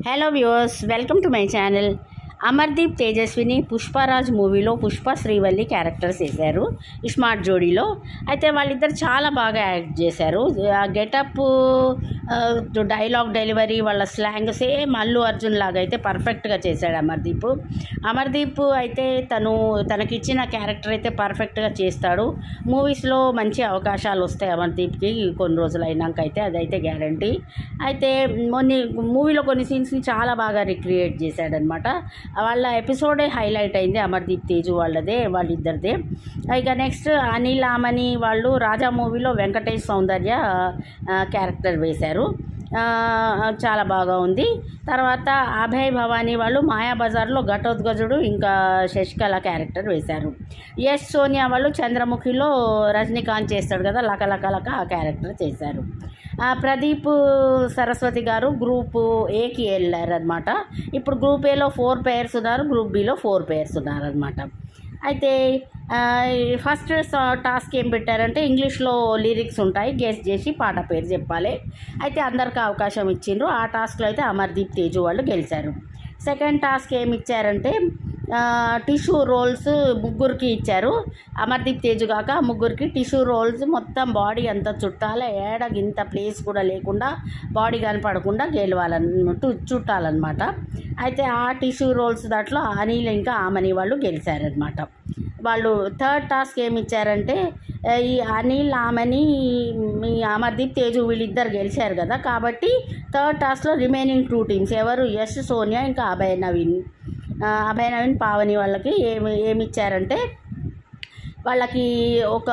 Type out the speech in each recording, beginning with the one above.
Hello viewers, welcome to my channel. Amardeep Tejaswini Pushparaj మూవీలో Pushpa Srivalli characters వేశారు smart జోడీలో. అయితే వాళ్ళిద్దరు చాలా బాగా యాక్ట్ చేశారు. ఆ గెటప్, డైలాగ్ డెలివరీ, వాళ్ళ స్లాంగ్ సేమ్ అల్లు అర్జున్ లాగా అయితే పర్ఫెక్ట్గా చేశాడు అమర్దీప్ అయితే తనకిచ్చిన క్యారెక్టర్ అయితే పర్ఫెక్ట్గా చేస్తాడు. మూవీస్లో మంచి అవకాశాలు వస్తాయి అమర్దీప్కి కొన్ని రోజులు అయినాక అయితే, అదైతే గ్యారంటీ. అయితే మూవీలో కొన్ని సీన్స్ని చాలా బాగా రిక్రియేట్ చేశాడనమాట. వాళ్ళ ఎపిసోడే హైలైట్ అయింది అమర్దీప్ తేజు వాళ్ళిద్దరిదే. ఇక నెక్స్ట్ అనిల్ ఆమని వాళ్ళు రాజా మూవీలో వెంకటేష్ సౌందర్య క్యారెక్టర్ వేశారు. చాలా బాగా ఉంది. తర్వాత అభయ్ భవానీ వాళ్ళు మాయాబజార్లో ఘటోద్గజుడు ఇంకా శశికళ క్యారెక్టర్ వేశారు. యశ్ సోనియా వాళ్ళు చంద్రముఖిలో రజనీకాంత్ చేస్తాడు కదా, లక ఆ క్యారెక్టర్ చేశారు. ప్రదీప్ సరస్వతి గారు గ్రూప్ ఏకి వెళ్ళారనమాట. ఇప్పుడు గ్రూప్ ఏలో 4 పేర్స్ ఉన్నారు, గ్రూప్ బిలో 4 పేర్స్ ఉన్నారనమాట. అయితే ఫస్ట్ టాస్క్ ఏం పెట్టారంటే ఇంగ్లీష్లో లిరిక్స్ ఉంటాయి, గెస్ చేసి పాట పేరు చెప్పాలి. అయితే అందరికీ అవకాశం ఇచ్చిండ్రు. ఆ టాస్క్లో అయితే అమర్దీప్ తేజు వాళ్ళు గెలిచారు. సెకండ్ టాస్క్ ఏమి ఇచ్చారంటే టిష్యూ రోల్స్ ముగ్గురికి ఇచ్చారు. అమర్దీప్ తేజు కాక ముగ్గురికి టిష్యూ రోల్స్ మొత్తం బాడీ అంతా చుట్టాలి, ఇంత ప్లేస్ కూడా లేకుండా బాడీ కనపడకుండా చుట్టాలన్నమాట. అయితే ఆ టిష్యూ రోల్స్ దాంట్లో అనిల్ ఇంకా ఆమని వాళ్ళు గెలిచారనమాట. వాళ్ళు థర్డ్ టాస్క్ ఏమి ఇచ్చారంటే ఈ అనిల్ ఆమని అమర్దీప్ తేజు వీళ్ళిద్దరు గెలిచారు కదా, కాబట్టి థర్డ్ టాస్క్లో రిమైనింగ్ 2 టీమ్స్ ఎవరు, యశ్ సోనియా ఇంకా అభయ్ నవీన్ పావని వాళ్ళకి ఏమి ఇచ్చారంటే వాళ్ళకి ఒక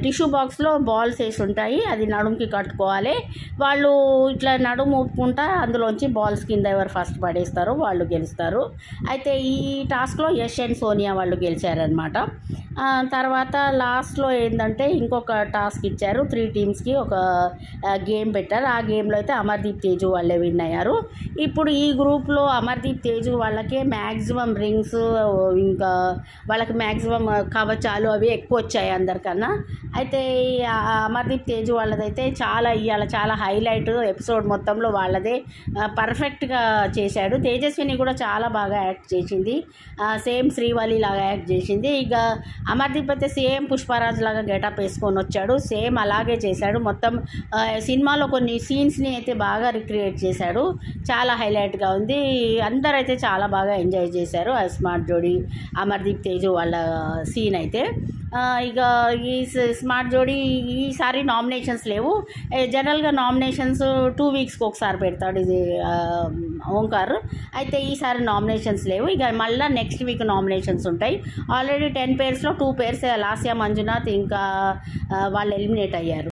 టిష్యూ బాక్స్లో బాల్స్ వేసి ఉంటాయి, అది నడుముకి కట్టుకోవాలి. వాళ్ళు ఇట్లా నడుము ఊపుకుంటా అందులోంచి బాల్స్ కింద ఎవరు ఫస్ట్ పడేస్తారో వాళ్ళు గెలుస్తారు. అయితే ఈ టాస్క్లో యశ్ అండ్ సోనియా వాళ్ళు గెలిచారనమాట. తర్వాత లాస్ట్లో ఏంటంటే ఇంకొక టాస్క్ ఇచ్చారు. 3 టీమ్స్కి ఒక గేమ్ పెట్టారు. ఆ గేమ్లో అయితే అమర్దీప్ తేజు వాళ్ళే విన్ అయ్యారు. ఇప్పుడు ఈ గ్రూప్లో అమర్దీప్ తేజు వాళ్ళకే మ్యాక్సిమం రింగ్స్, ఇంకా వాళ్ళకి మ్యాక్సిమం కవచాలు అవి ఎక్కువ వచ్చాయి అందరికన్నా. అయితే అమర్దీప్ తేజు వాళ్ళదైతే చాలా హైలైట్ ఎపిసోడ్ మొత్తంలో వాళ్ళదే పర్ఫెక్ట్గా చేశాడు. తేజస్విని కూడా చాలా బాగా యాక్ట్ చేసింది, సేమ్ శ్రీవల్లి లాగా యాక్ట్ చేసింది. ఇక అమర్దీప్ అయితే సేమ్ పుష్పరాజ్ లాగా గెటప్ వేసుకొని వచ్చాడు, సేమ్ అలాగే చేశాడు. మొత్తం సినిమాలో కొన్ని సీన్స్ని అయితే బాగా రిక్రియేట్ చేశాడు, చాలా హైలైట్గా ఉంది. అందరైతే చాలా బాగా ఎంజాయ్ చేశారు ఆ స్మార్ట్ జోడీ అమర్దీప్ తేజు వాళ్ళ సీన్ అయితే. ఇక ఈ స్మార్ట్ జోడీ ఈసారి నామినేషన్స్ లేవు. జనరల్గా నామినేషన్స్ 2 వీక్స్కి ఒకసారి పెడతాడు ఇది ఓంకార్. అయితే ఈసారి నామినేషన్స్ లేవు. ఇక మళ్ళీ నెక్స్ట్ వీక్ నామినేషన్స్ ఉంటాయి. ఆల్రెడీ 10 పేర్స్లో 2 పేర్స్ లాస్యా మంజునాథ్ ఇంకా వాళ్ళు ఎలిమినేట్ అయ్యారు.